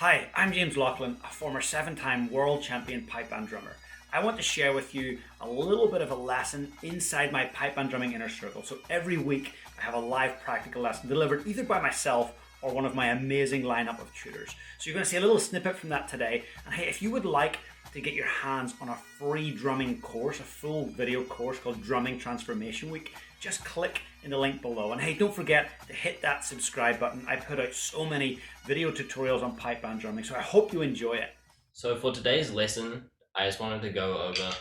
Hi, I'm James Laughlin, a former 7-time world champion pipe band drummer. I want to share with you a little bit of a lesson inside my pipe band drumming inner circle. So every week I have a live practical lesson delivered either by myself or one of my amazing lineup of tutors. So you're going to see a little snippet from that today. And hey, if you would like to get your hands on a free drumming course, a full video course called Drumming Transformation Week, just click in the link below. And hey, don't forget to hit that subscribe button. I put out so many video tutorials on pipe band drumming, so I hope you enjoy it. So for today's lesson, I just wanted to go over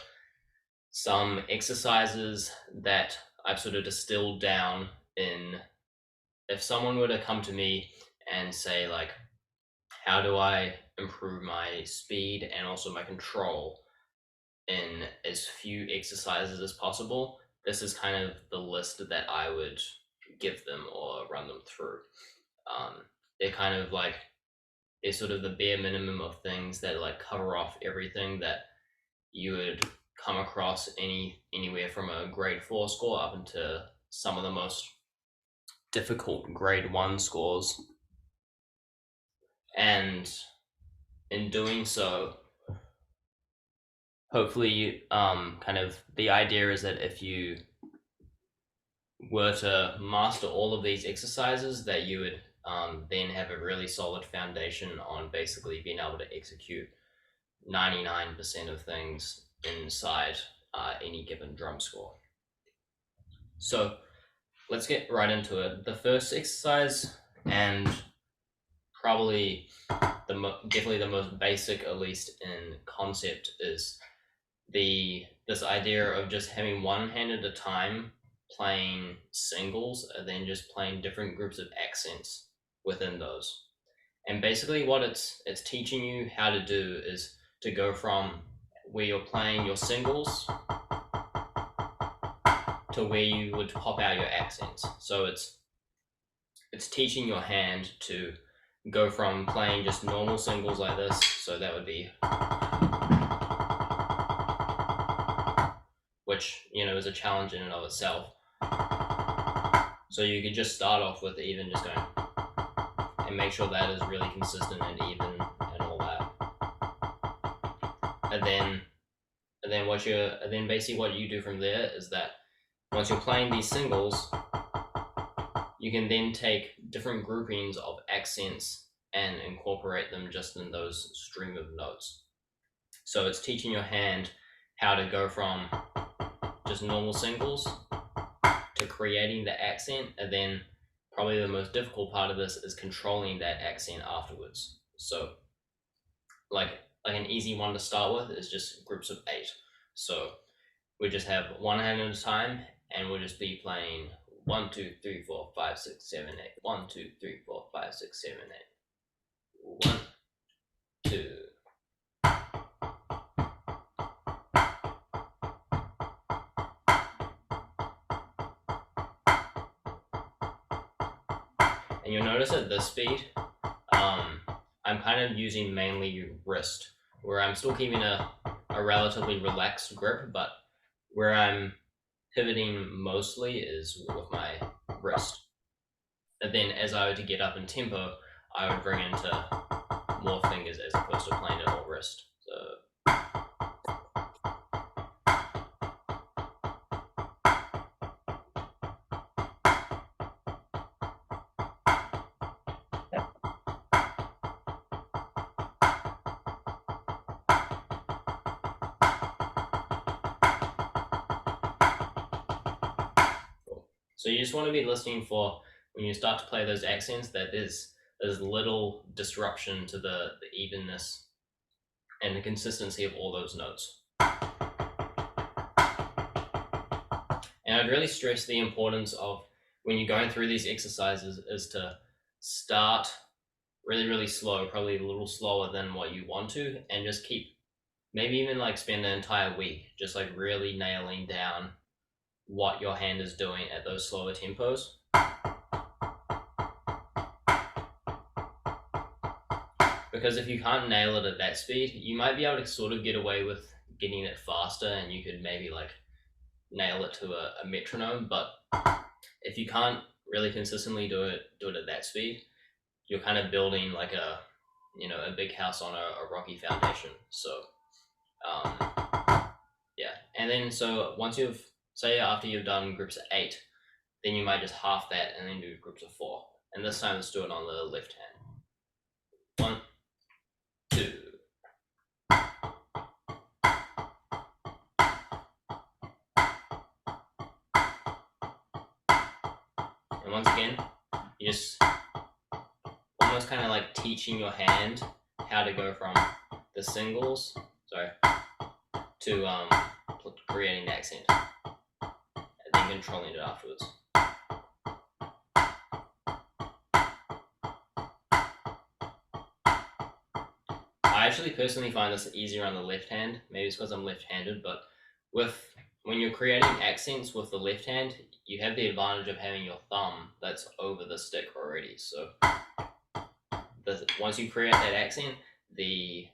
some exercises that I've sort of distilled down in if someone were to come to me and say like, how do I improve my speed and also my control in as few exercises as possible? This is kind of the list that I would give them or run them through. They're kind of like they're sort of the bare minimum of things that like cover off everything that you would come across anywhere from a grade 4 score up into some of the most difficult grade 1 scores. And in doing so, hopefully kind of the idea is that if you were to master all of these exercises, that you would then have a really solid foundation on basically being able to execute 99% of things inside any given drum score. So let's get right into it. The first exercise, and probably definitely the most basic, at least in concept, is this idea of just having one hand at a time playing singles and then just playing different groups of accents within those. And basically what it's teaching you how to do is to go from where you're playing your singles to where you would pop out your accents. So it's teaching your hand to go from playing just normal singles like this, so that would be, which is a challenge in and of itself. So you could just start off with even just going and make sure that is really consistent and even and all that. And then basically what you do from there is that once you're playing these singles, you can then take different groupings of accents and incorporate them just in those stream of notes. So it's teaching your hand how to go from just normal singles to creating the accent, and then probably the most difficult part of this is controlling that accent afterwards. So like an easy one to start with is just groups of 8. So we just have one hand at a time, and we'll just be playing 1, 2, 3, 4, 5, 6, 7, 8. 1, 2, 3, 4, 5, 6, 7, 8. 1, 2. And you'll notice at this speed, I'm kind of using mainly wrist, where I'm still keeping a relatively relaxed grip, but where I'm pivoting mostly is with my wrist. And then as I were to get up in tempo, I would bring into more fingers as opposed to playing it all wrist. So So you just want to be listening for when you start to play those accents that there's little disruption to the evenness and the consistency of all those notes. And I'd really stress the importance of when you're going through these exercises is to start really, really slow, probably a little slower than what you want to, and just keep, maybe even like spend an entire week just like really nailing down what your hand is doing at those slower tempos. Because if you can't nail it at that speed, you might be able to sort of get away with getting it faster, and you could maybe like nail it to a metronome. But if you can't really consistently do it at that speed, you're kind of building like a big house on a rocky foundation. So um, yeah, and then so once you've say after you've done groups of 8, then you might just half that and then do groups of 4, and this time let's do it on the left hand. 1, 2. And once again, you just almost kind of like teaching your hand how to go from the singles, to creating the accent, and then controlling it afterwards. I actually personally find this easier on the left hand. Maybe it's because I'm left-handed, but when you're creating accents with the left hand, you have the advantage of having your thumb that's over the stick already. So once you create that accent, the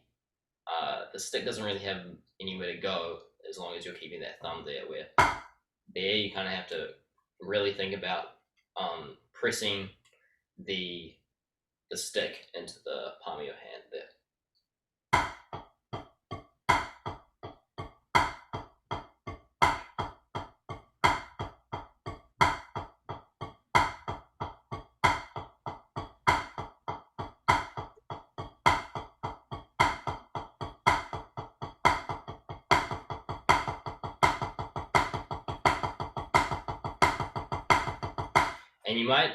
stick doesn't really have anywhere to go as long as you're keeping that thumb there. Where there you kind of have to really think about pressing the stick into the palm of your hand there. And you might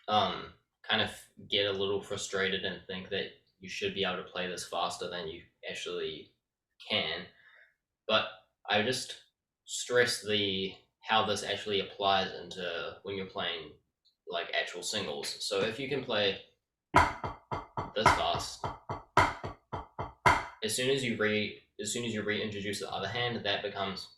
kind of get a little frustrated and think that you should be able to play this faster than you actually can. But I just stress how this actually applies into when you're playing like actual singles. So if you can play this fast, as soon as you reintroduce the other hand, that becomes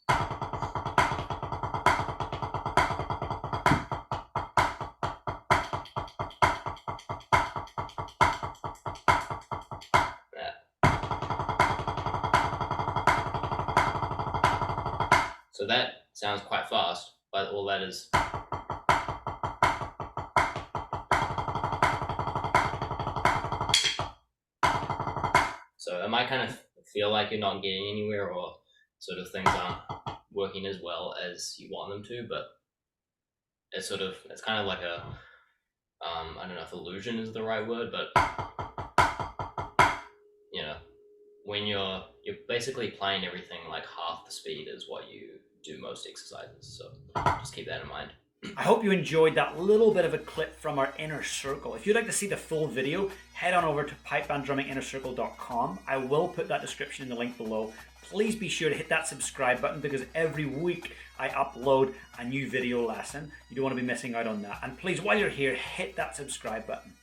so that sounds quite fast, but all that is so it might kind of feel like you're not getting anywhere, or sort of things aren't working as well as you want them to, but it's kind of like a I don't know if illusion is the right word, but when you're basically playing everything like half the speed is what you do most exercises. So just keep that in mind. I hope you enjoyed that little bit of a clip from our inner circle. If you'd like to see the full video, head on over to pipebanddrumminginnercircle.com. I will put that description in the link below. Please be sure to hit that subscribe button, because every week I upload a new video lesson. You don't want to be missing out on that. And please, while you're here, hit that subscribe button.